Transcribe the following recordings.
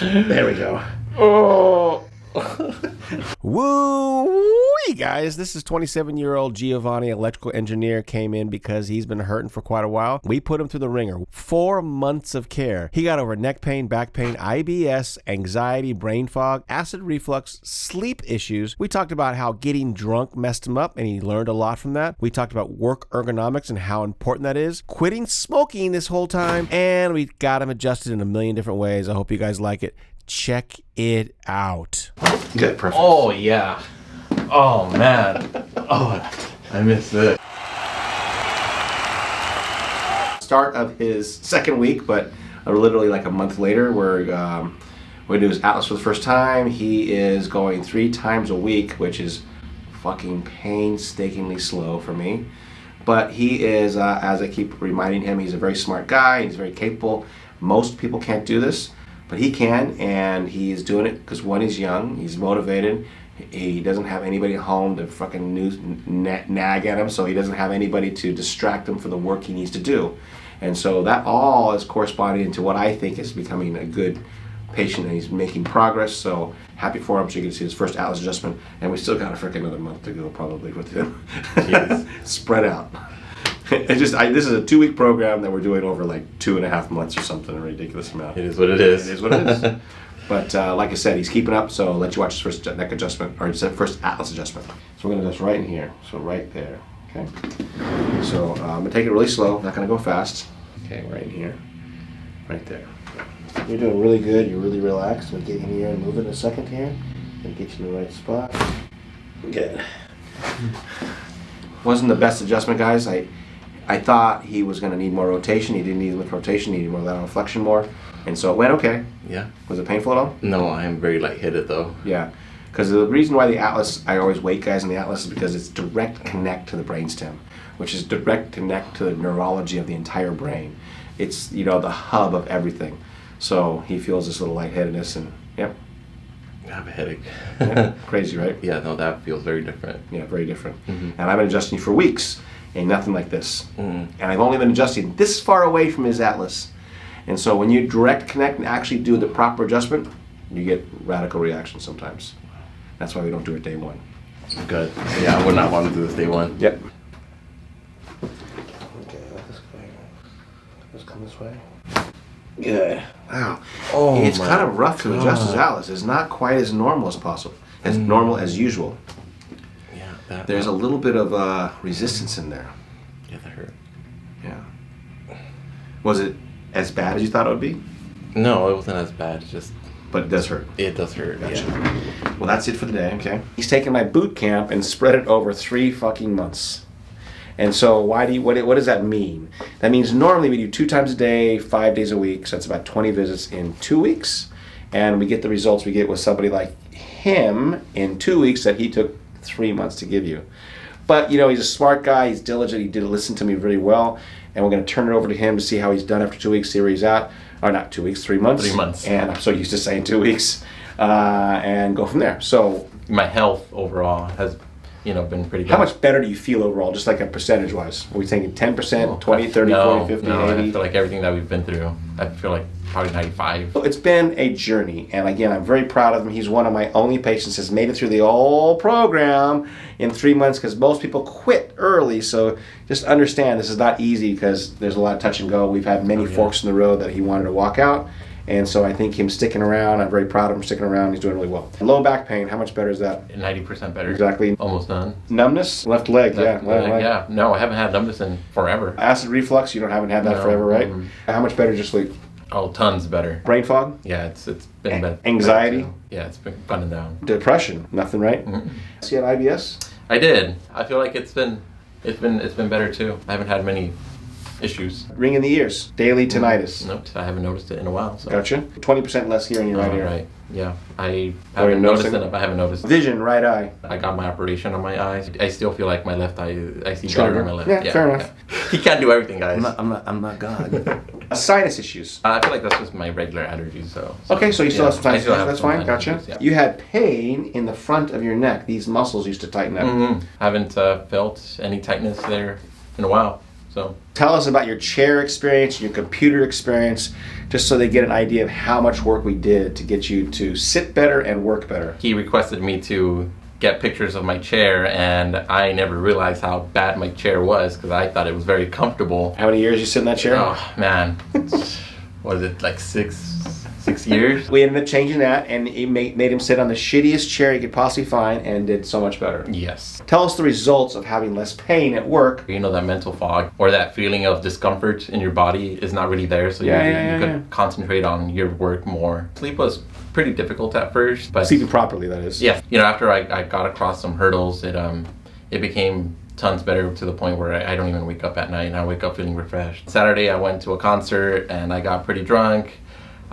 There we go. Oh. Woo, guys. This is 27-year-old Giovanni, electrical engineer, came in because he's been hurting for quite a while. We put him through the ringer. 4 months of care. He got over neck pain, back pain, IBS, anxiety, brain fog, acid reflux, sleep issues. We talked about how getting drunk messed him up, and he learned a lot from that. We talked about work ergonomics and how important that is. Quitting smoking this whole time, and we got him adjusted in a million different ways. I hope you guys like it. Check it out. Good, perfect. Oh, yeah. Oh, man. Oh, I missed it. Start of his second week, but literally like a month later, we're going to do his Atlas for the first time. He is going 3 times a week, which is fucking painstakingly slow for me. But he is, as I keep reminding him, he's a very smart guy. He's very capable. Most people can't do this, but he can, and he's doing it because, one, he's young, he's motivated, he doesn't have anybody at home to fucking nag at him, so he doesn't have anybody to distract him for the work he needs to do. And so that all is corresponding to what I think is becoming a good patient, and he's making progress, so happy for him. So you can see his first Atlas adjustment, and we still got a freaking another month to go probably with him. Spread out. This is a 2-week program that we're doing over like 2.5 months or something, a ridiculous amount. It is what it is. It is what it is. But like I said, he's keeping up, so I'll let you watch his first neck adjustment, or his first Atlas adjustment. So we're going to adjust right in here, so right there, okay? So I'm going to take it really slow, not going to go fast. Okay, right in here, right there. You're doing really good, you're really relaxed. We'll get in here and move in a second here, and get you in the right spot. Good. Wasn't the best adjustment, guys. I thought he was going to need more rotation. He didn't need as much rotation. He needed more lateral flexion more. And so it went okay. Yeah. Was it painful at all? No, I am very lightheaded though. Yeah. Because the reason why the Atlas, I always weight guys in the Atlas, is because it's direct connect to the brainstem, which is direct connect to the neurology of the entire brain. It's, you know, the hub of everything. So he feels this little lightheadedness, and yep. I have a headache. Yeah, crazy, right? Yeah, no, that feels very different. Yeah, very different. Mm-hmm. And I've been adjusting for weeks, and nothing like this. And I've only been adjusting this far away from his Atlas. And so when you direct connect and actually do the proper adjustment, you get radical reactions sometimes. That's why we don't do it day one. Good. Yeah, I would not want to do this day one. Yep. Okay, let this go. Let's come this way. Good. Wow. Oh, it's kind of rough to adjust his Atlas. It's not quite as normal as possible, as normal as usual. Yeah. There's a little bit of resistance in there. Yeah, that hurt. Yeah. Was it as bad as you thought it would be? No, it wasn't as bad. Just. But it does hurt. It does hurt. Gotcha. Yeah. Well, that's it for the day. Okay. He's taken my boot camp and spread it over 3 fucking months. And so what does that mean? That means normally we do 2 times a day, 5 days a week. So that's about 20 visits in 2 weeks. And we get the results we get with somebody like him in 2 weeks that he took 3 months to give you. But, you know, he's a smart guy. He's diligent. He did listen to me really well. And we're going to turn it over to him to see how he's done after 2 weeks, see where he's at. Or not 2 weeks, 3 months. 3 months. And I'm so used to saying 2 weeks. And go from there. So my health overall has, been pretty good. How much better do you feel overall, just like a percentage-wise? Are we thinking 10%, 20, 30, 40, 50, 80? I feel like everything that we've been through, I feel like probably 95. Well, it's been a journey, and again, I'm very proud of him. He's one of my only patients that's made it through the whole program in 3 months, because most people quit early, so just understand this is not easy because there's a lot of touch and go. We've had many forks in the road that he wanted to walk out. And so I think him sticking around, I'm very proud of him sticking around. He's doing really well. Low back pain, how much better is that? 90% better. Exactly. Almost done. Numbness? Left leg, Left leg. Yeah. No, I haven't had numbness in forever. Acid reflux, haven't had that forever, right? How much better is your sleep? Oh, tons better. Brain fog? Yeah, it's been better. Anxiety? Yeah, it's been gone down. Depression? Nothing, right? So you had IBS? I did. I feel like it's been better too. I haven't had many issues. Ring in the ears, daily tinnitus. Nope, I haven't noticed it in a while. So. Gotcha. 20% less here in your right ear. Right. Yeah, I haven't noticed it. I haven't noticed. Vision, right eye. I got my operation on my eyes. I still feel like my left eye. I see better on my left. Yeah, fair enough. Yeah. He can't do everything, guys. I'm not God. Sinus issues. I feel like that's just my regular allergies. So okay, so you still have some sinus issues. That's fine. Gotcha. Allergies, yeah. You had pain in the front of your neck. These muscles used to tighten up. Haven't felt any tightness there in a while. So tell us about your chair experience, your computer experience, just so they get an idea of how much work we did to get you to sit better and work better. he requested me to get pictures of my chair, and I never realized how bad my chair was because I thought it was very comfortable. How many years you sit in that chair? Oh man, was it like six years? We ended up changing that, and it made him sit on the shittiest chair he could possibly find, and did so much better. Yes. Tell us the results of having less pain at work. You know, that mental fog or that feeling of discomfort in your body is not really there, so you could concentrate on your work more. Sleep was pretty difficult at first, but Sleeping properly, that is. yeah, you know, after I got across some hurdles, it became tons better to the point where I don't even wake up at night, and I wake up feeling refreshed. Saturday I went to a concert and I got pretty drunk.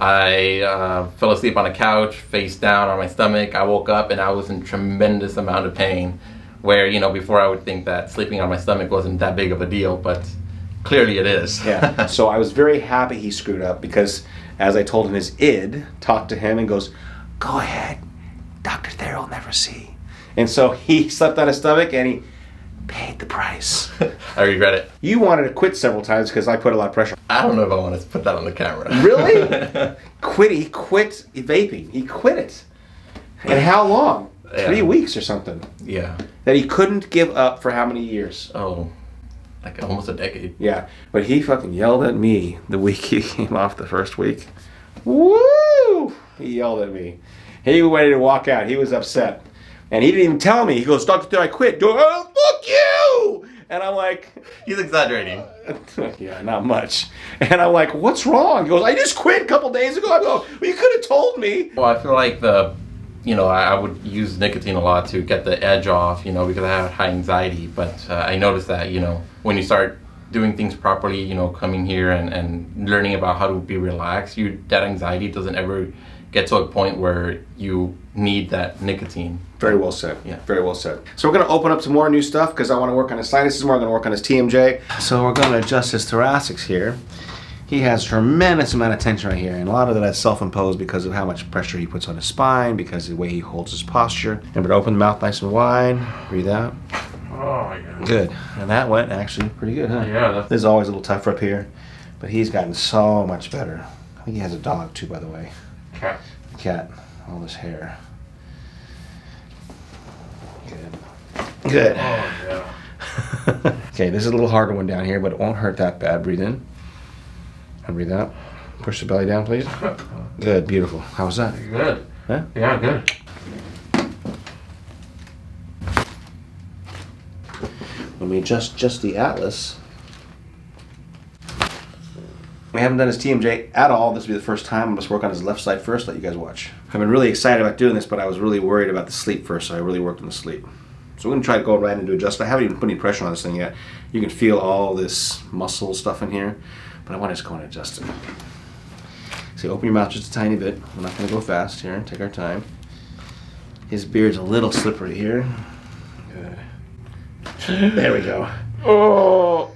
I fell asleep on a couch, face down on my stomach. I woke up and I was in tremendous amount of pain, where, you know, before I would think that sleeping on my stomach wasn't that big of a deal, but clearly it is. Yeah. So I was very happy he screwed up, because as I told him, his id talked to him and goes, "Go ahead, Dr. Thayer will never see." And so he slept on his stomach and he paid the price. I regret it. You wanted to quit several times because I put a lot of pressure. I don't know if I want to put that on the camera. Really? He quit vaping. He quit it. And how long? Yeah. 3 weeks or something. Yeah. That he couldn't give up for how many years? Oh, like almost a decade. Yeah. But he fucking yelled at me the week he came off the first week. Woo! He yelled at me. He was ready to walk out. He was upset. And he didn't even tell me. He goes, "Dr. Thayer, I quit." "Oh, fuck you!" And I'm like, He's exaggerating. yeah, not much. And I'm like, "What's wrong?" He goes, "I just quit a couple days ago." I go, "Well, you could have told me." Well, I feel like I would use nicotine a lot to get the edge off, you know, because I have high anxiety. But I noticed that, you know, when you start doing things properly, you know, coming here and learning about how to be relaxed, that anxiety doesn't ever get to a point where you need that nicotine. Very well said. Yeah. Very well said. So we're going to open up some more new stuff, because I want to work on his sinuses more. I'm going to work on his TMJ. So we're going to adjust his thoracics here. He has a tremendous amount of tension right here, and a lot of that is self-imposed because of how much pressure he puts on his spine, because of the way he holds his posture. Remember to open the mouth nice and wide. Breathe out. Oh my God. Good. And that went actually pretty good, huh? Yeah. This is always a little tougher up here, but he's gotten so much better. I think he has a dog too, by the way. Cat. Cat. All this hair. Good. Good. Oh yeah. Okay, this is a little harder one down here, but it won't hurt that bad. Breathe in. And breathe out. Push the belly down, please. Good. Beautiful. How was that? Good. Huh? Yeah, good. When we adjust the atlas, we haven't done his TMJ at all. This will be the first time. I'm going to work on his left side first. Let you guys watch. I've been really excited about doing this, but I was really worried about the sleep first, so I really worked on the sleep. So we're going to try to go right into adjustment. I haven't even put any pressure on this thing yet. You can feel all this muscle stuff in here, but I want to just go and adjust it. So open your mouth just a tiny bit. We're not going to go fast here. Take our time. His beard's a little slippery here. Good. There we go. Oh.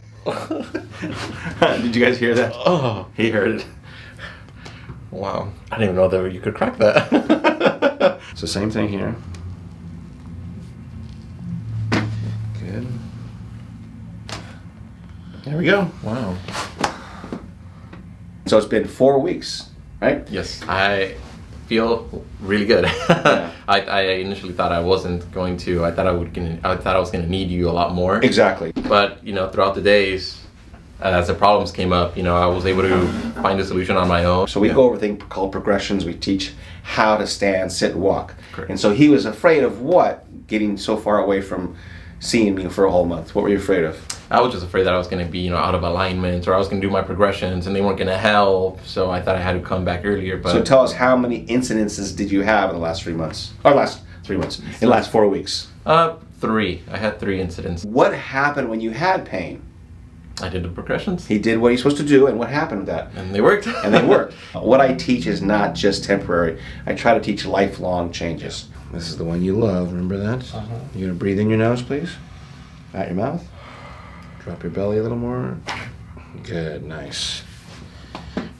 Did you guys hear that? Oh. He heard it. Wow. I didn't even know that you could crack that. It's the same thing here. Good. There we go. Wow. So it's been 4 weeks, right? Yes. I feel really good. Yeah. I initially thought I wasn't going to. I thought I was going to need you a lot more. Exactly. But, you know, throughout the days, as the problems came up, you know, I was able to find a solution on my own. So we go over a thing called progressions. We teach how to stand, sit, and walk. Correct. And so he was afraid of what? Getting so far away from seeing me for a whole month. What were you afraid of? I was just afraid that I was going to be, you know, out of alignment, or I was going to do my progressions and they weren't going to help. So I thought I had to come back earlier. But So tell us, how many incidences did you have in the last 3 months? Or last 3 months? In the last 4 weeks? 3. I had 3 incidents. What happened when you had pain? I did the progressions. He did what he's supposed to do, and what happened with that? And they worked. And they work. What I teach is not just temporary. I try to teach lifelong changes. This is the one you love, remember that? You're gonna breathe in your nose, please. Out your mouth. Drop your belly a little more. Good, nice.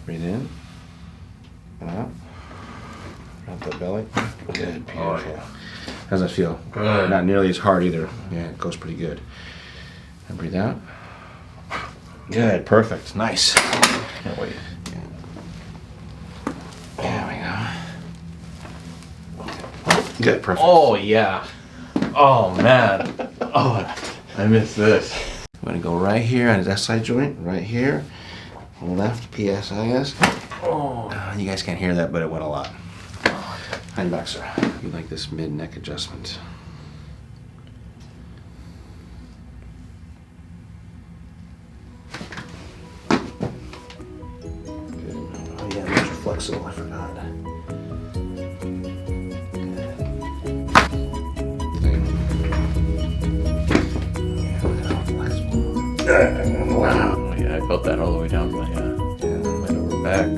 Breathe in. And out. Drop that belly. Good, beautiful. Oh, yeah. How does that feel? Good. Not nearly as hard either. Yeah, it goes pretty good. And breathe out. Good, perfect, nice. Can't wait. There we go. Good, perfect. Oh yeah. Oh man. Oh, I miss this. I'm gonna go right here on his SI joint, right here. Left PSIS. Oh. You guys can't hear that, but it went a lot. Hand back, sir. You like this mid-neck adjustment. Good. Oh yeah, that's flexible, I forgot. Wow. Oh, yeah, I felt that all the way down my lower back.